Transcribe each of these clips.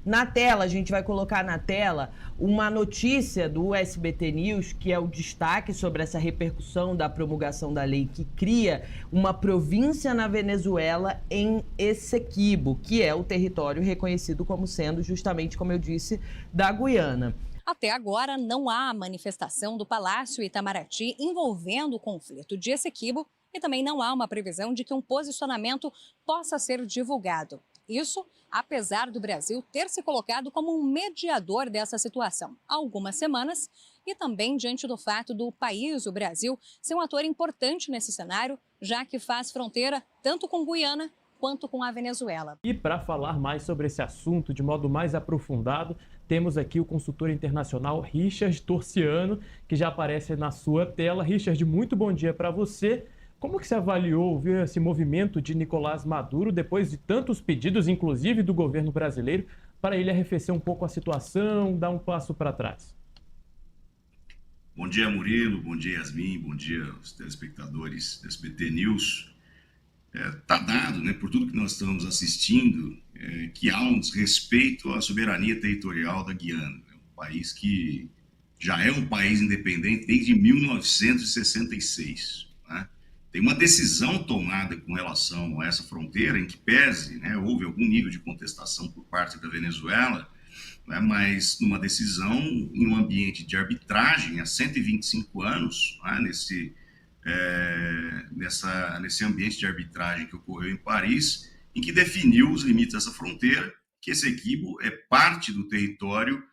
Na tela, a gente vai colocar na tela uma notícia do SBT News, que é o destaque sobre essa repercussão da promulgação da lei que cria uma província na Venezuela em Essequibo, que é o território reconhecido como sendo, justamente como eu disse, da Guiana. Até agora, não há manifestação do Palácio Itamaraty envolvendo o conflito de Essequibo e também não há uma previsão de que um posicionamento possa ser divulgado. Isso, apesar do Brasil ter se colocado como um mediador dessa situação há algumas semanas e também diante do fato do país, o Brasil, ser um ator importante nesse cenário, já que faz fronteira tanto com Guiana quanto com a Venezuela. E para falar mais sobre esse assunto de modo mais aprofundado, temos aqui o consultor internacional Richard Torciano, que já aparece na sua tela. Richard, muito bom dia para você. Como que você avaliou, viu, esse movimento de Nicolás Maduro depois de tantos pedidos, inclusive do governo brasileiro, para ele arrefecer um pouco a situação, dar um passo para trás? Bom dia, Murilo. Bom dia, Yasmin. Bom dia aos telespectadores do SBT News. Está dado, né, por tudo que nós estamos assistindo, que há um desrespeito à soberania territorial da Guiana. É um país que já é um país independente desde 1966. Né? Tem uma decisão tomada com relação a essa fronteira, em que pese, né, houve algum nível de contestação por parte da Venezuela, né, mas numa decisão em um ambiente de arbitragem há 125 anos, né, nesse ambiente de arbitragem que ocorreu em Paris, em que definiu os limites dessa fronteira, que Essequibo é parte do território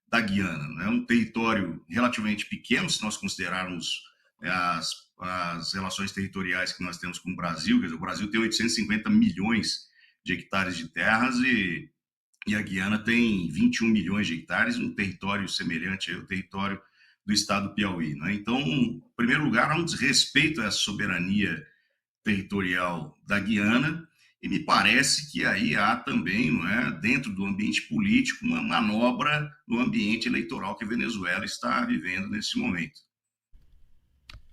da Guiana. É um território relativamente pequeno, se nós considerarmos as relações territoriais que nós temos com o Brasil. Quer dizer, o Brasil tem 850 milhões de hectares de terras e a Guiana tem 21 milhões de hectares, um território semelhante ao território do estado do Piauí. Né? Então, em primeiro lugar, há um desrespeito à soberania territorial da Guiana, e me parece que aí há também, não é, dentro do ambiente político, uma manobra no ambiente eleitoral que a Venezuela está vivendo nesse momento.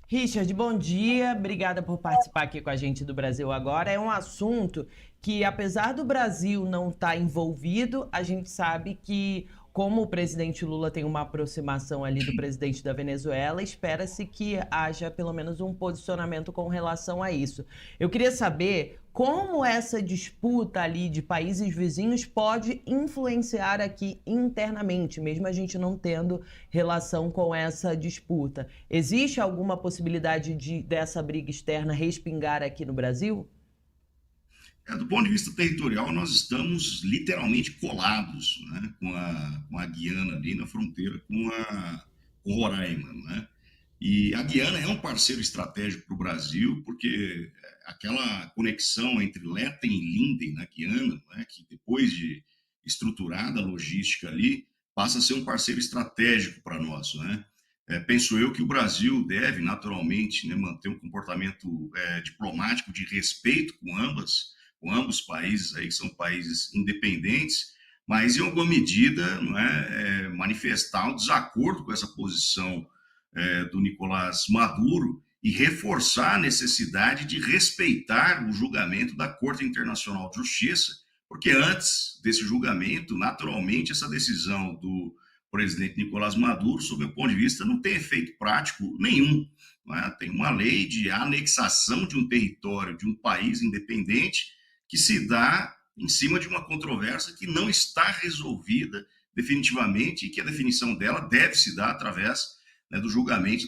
Richard, bom dia. Obrigada por participar aqui com a gente do Brasil Agora. É um assunto que, apesar do Brasil não estar envolvido, a gente sabe que, como o presidente Lula tem uma aproximação ali do presidente da Venezuela, espera-se que haja pelo menos um posicionamento com relação a isso. Eu queria saber como essa disputa ali de países vizinhos pode influenciar aqui internamente, mesmo a gente não tendo relação com essa disputa. Existe alguma possibilidade dessa briga externa respingar aqui no Brasil? Do ponto de vista territorial, nós estamos literalmente colados, né, com a Guiana ali na fronteira com Roraima. Né? E a Guiana é um parceiro estratégico para o Brasil, porque aquela conexão entre Leta e Linden, na Guiana, né, que depois de estruturada a logística ali, passa a ser um parceiro estratégico para nós. Né? Penso eu que o Brasil deve, naturalmente, né, manter um comportamento diplomático de respeito com ambos países, aí, que são países independentes, mas, em alguma medida, não é, manifestar o desacordo com essa posição do Nicolás Maduro e reforçar a necessidade de respeitar o julgamento da Corte Internacional de Justiça, porque antes desse julgamento, naturalmente, essa decisão do presidente Nicolás Maduro, sob o meu ponto de vista, não tem efeito prático nenhum. Não é? Tem uma lei de anexação de um território de um país independente que se dá em cima de uma controvérsia que não está resolvida definitivamente e que a definição dela deve se dar através, né, do julgamento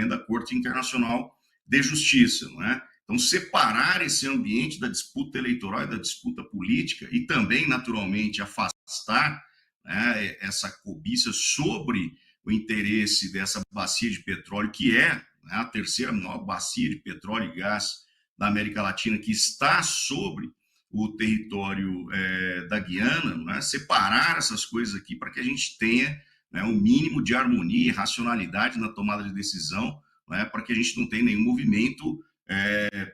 da Corte Internacional de Justiça. Não é? Então, separar esse ambiente da disputa eleitoral e da disputa política e também, naturalmente, afastar, né, essa cobiça sobre o interesse dessa bacia de petróleo, que é, né, a terceira maior bacia de petróleo e gás da América Latina, que está sobre o território da Guiana, né, separar essas coisas aqui para que a gente tenha, né, um mínimo de harmonia e racionalidade na tomada de decisão, né, para que a gente não tenha nenhum movimento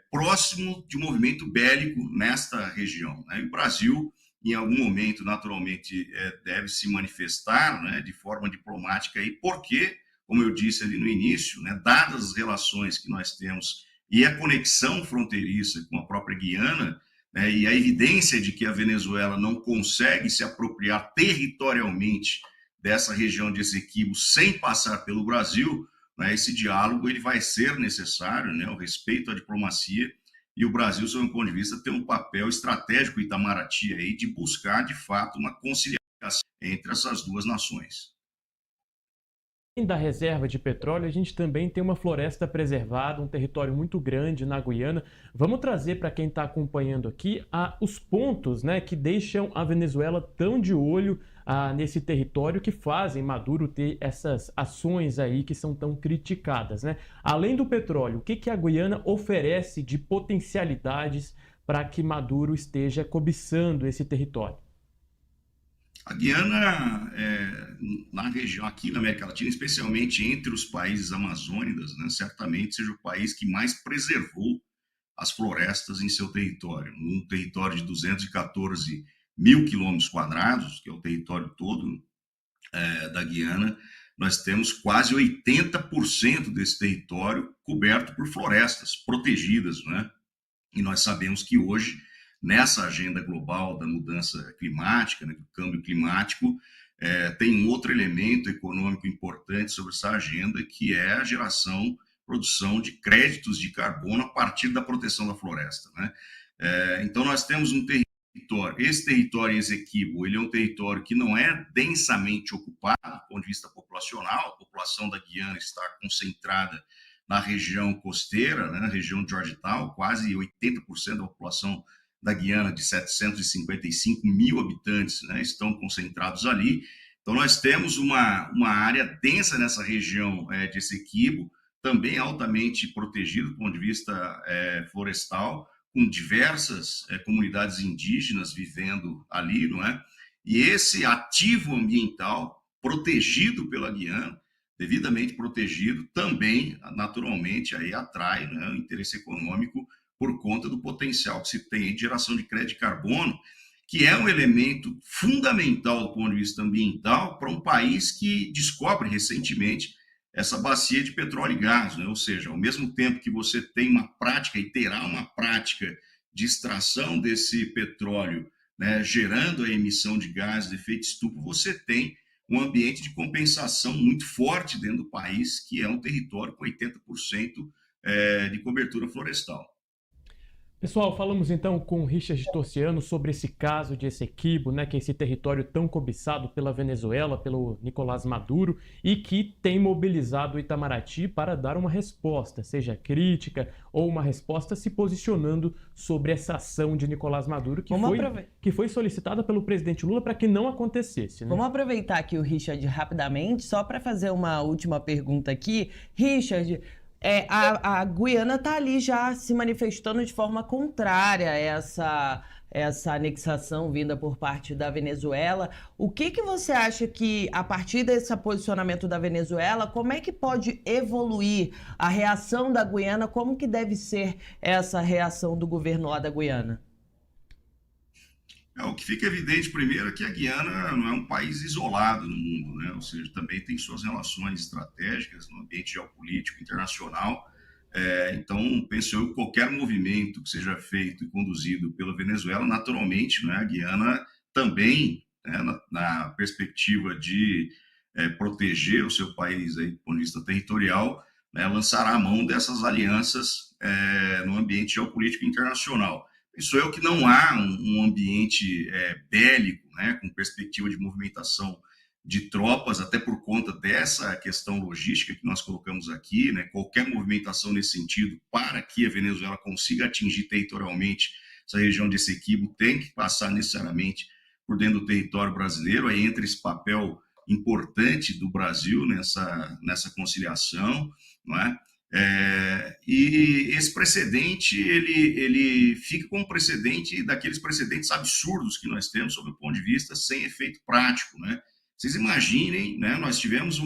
próximo de um movimento bélico nesta região. Né? E o Brasil, em algum momento, naturalmente, deve se manifestar, né, de forma diplomática, aí, porque, como eu disse ali no início, né, dadas as relações que nós temos e a conexão fronteiriça com a própria Guiana, né, e a evidência de que a Venezuela não consegue se apropriar territorialmente dessa região de Essequibo sem passar pelo Brasil, né, esse diálogo ele vai ser necessário, né, o respeito à diplomacia, e o Brasil, sob um ponto de vista, tem um papel estratégico em Itamaraty aí de buscar, de fato, uma conciliação entre essas duas nações. Além da reserva de petróleo, a gente também tem uma floresta preservada, um território muito grande na Guiana. Vamos trazer para quem está acompanhando aqui os pontos, né, que deixam a Venezuela tão de olho nesse território, que fazem Maduro ter essas ações aí que são tão criticadas, né? Além do petróleo, o que a Guiana oferece de potencialidades para que Maduro esteja cobiçando esse território? A Guiana, na região, aqui na América Latina, especialmente entre os países amazônidas, né, certamente seja o país que mais preservou as florestas em seu território. Um território de 214 mil quilômetros quadrados, que é o território todo da Guiana, nós temos quase 80% desse território coberto por florestas protegidas, né? E nós sabemos que hoje, nessa agenda global da mudança climática, né, do câmbio climático, tem um outro elemento econômico importante sobre essa agenda, que é a produção de créditos de carbono a partir da proteção da floresta, né? Então, nós temos um território, esse território em Essequibo, ele é um território que não é densamente ocupado do ponto de vista populacional, a população da Guiana está concentrada na região costeira, né, na região de Georgetown, quase 80% da população da Guiana, de 755 mil habitantes, né, estão concentrados ali. Então, nós temos uma área densa nessa região de Essequibo, também altamente protegida do ponto de vista florestal, com diversas comunidades indígenas vivendo ali, não é? E esse ativo ambiental, protegido pela Guiana, devidamente protegido, também, naturalmente, aí atrai, né, o interesse econômico por conta do potencial que se tem de geração de crédito de carbono, que é um elemento fundamental do ponto de vista ambiental para um país que descobre recentemente essa bacia de petróleo e gás, né? Ou seja, ao mesmo tempo que você tem uma prática e terá uma prática de extração desse petróleo, né, gerando a emissão de gases de efeito estufa, você tem um ambiente de compensação muito forte dentro do país, que é um território com 80% de cobertura florestal. Pessoal, falamos então com o Richard Torciano sobre esse caso de Essequibo, né, que é esse território tão cobiçado pela Venezuela, pelo Nicolás Maduro, e que tem mobilizado o Itamaraty para dar uma resposta, seja crítica ou uma resposta se posicionando sobre essa ação de Nicolás Maduro, que foi solicitada pelo presidente Lula para que não acontecesse, né? Vamos aproveitar aqui o Richard rapidamente, só para fazer uma última pergunta aqui. Richard, a Guiana está ali já se manifestando de forma contrária a essa anexação vinda por parte da Venezuela. O que você acha que, a partir desse posicionamento da Venezuela, como é que pode evoluir a reação da Guiana? Como que deve ser essa reação do governo lá da Guiana? O que fica evidente, primeiro, é que a Guiana não é um país isolado no mundo, né? Ou seja, também tem suas relações estratégicas no ambiente geopolítico internacional. Então, penso eu que qualquer movimento que seja feito e conduzido pela Venezuela, naturalmente, né, a Guiana também, né, na perspectiva de proteger o seu país aí, do ponto de vista territorial, né, lançará a mão dessas alianças no ambiente geopolítico internacional. Isso é o que não há um ambiente bélico, né, com perspectiva de movimentação de tropas, até por conta dessa questão logística que nós colocamos aqui, né, qualquer movimentação nesse sentido para que a Venezuela consiga atingir territorialmente essa região de Essequibo tem que passar necessariamente por dentro do território brasileiro, aí entra esse papel importante do Brasil nessa conciliação, não é? E esse precedente, ele fica como precedente daqueles precedentes absurdos que nós temos sob o ponto de vista sem efeito prático, né? Vocês imaginem, né, nós tivemos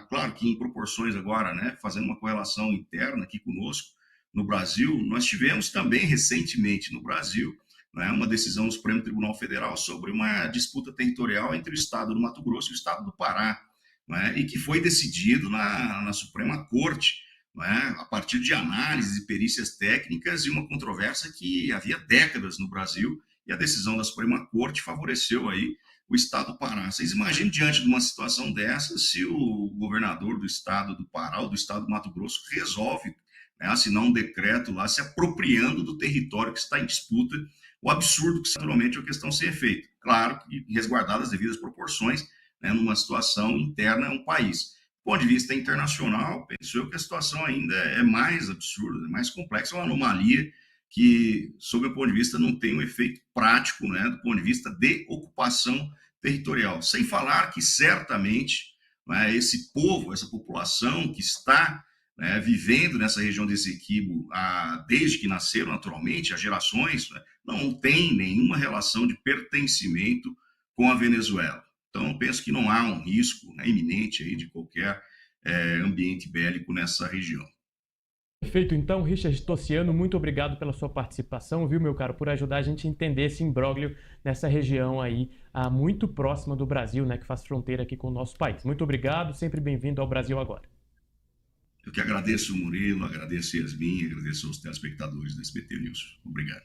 claro que em proporções agora, né, fazendo uma correlação interna aqui conosco, no Brasil, nós tivemos também recentemente no Brasil, né, uma decisão do Supremo Tribunal Federal sobre uma disputa territorial entre o Estado do Mato Grosso e o Estado do Pará, né, e que foi decidido na Suprema Corte, não é? A partir de análises e perícias técnicas e uma controvérsia que havia décadas no Brasil, e a decisão da Suprema Corte favoreceu aí o Estado do Pará. Vocês imaginem, diante de uma situação dessa, se o governador do Estado do Pará ou do Estado do Mato Grosso resolve, né, assinar um decreto lá se apropriando do território que está em disputa, o absurdo que naturalmente é uma questão sem efeito. Claro que resguardadas as devidas proporções, né, numa situação interna a um país. Do ponto de vista internacional, penso eu que a situação ainda é mais absurda, mais complexa, é uma anomalia que, sob o ponto de vista, não tem um efeito prático, né, do ponto de vista de ocupação territorial. Sem falar que, certamente, né, esse povo, essa população que está, né, vivendo nessa região do Essequibo desde que nasceram, naturalmente, há gerações, né, não tem nenhuma relação de pertencimento com a Venezuela. Então, penso que não há um risco, né, iminente aí de qualquer ambiente bélico nessa região. Perfeito, então, Richard Tossiano, muito obrigado pela sua participação, viu, meu caro, por ajudar a gente a entender esse imbróglio nessa região aí, muito próxima do Brasil, né, que faz fronteira aqui com o nosso país. Muito obrigado, sempre bem-vindo ao Brasil Agora. Eu que agradeço o Murilo, agradeço a Yasmin, agradeço aos telespectadores da SBT News. Obrigado.